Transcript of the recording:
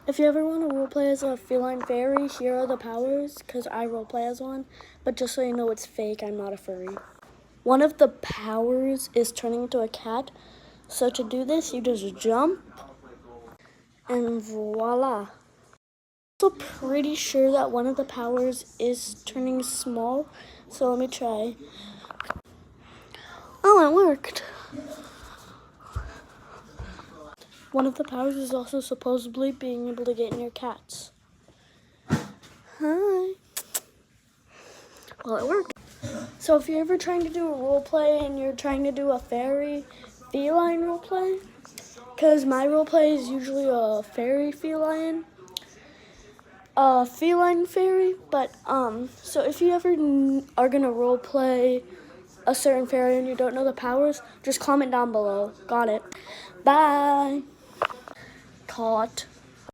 If you ever want to roleplay as a feline fairy, here are the powers, because I roleplay as one. But just so you know, it's fake. I'm not a furry. One of the powers is turning into a cat. So to do this, you just jump, and voila. I'm also pretty sure that one of the powers is turning small. So let me try. Oh, it worked. One of the powers is also supposedly being able to get near cats. Hi. Well, it worked. So if you're ever trying to do a role play and you're trying to do a fairy feline role play, because my role play is usually a fairy feline, a feline fairy, but so if you ever are gonna role play a certain fairy and you don't know the powers, just comment down below. Got it. Bye. Caught.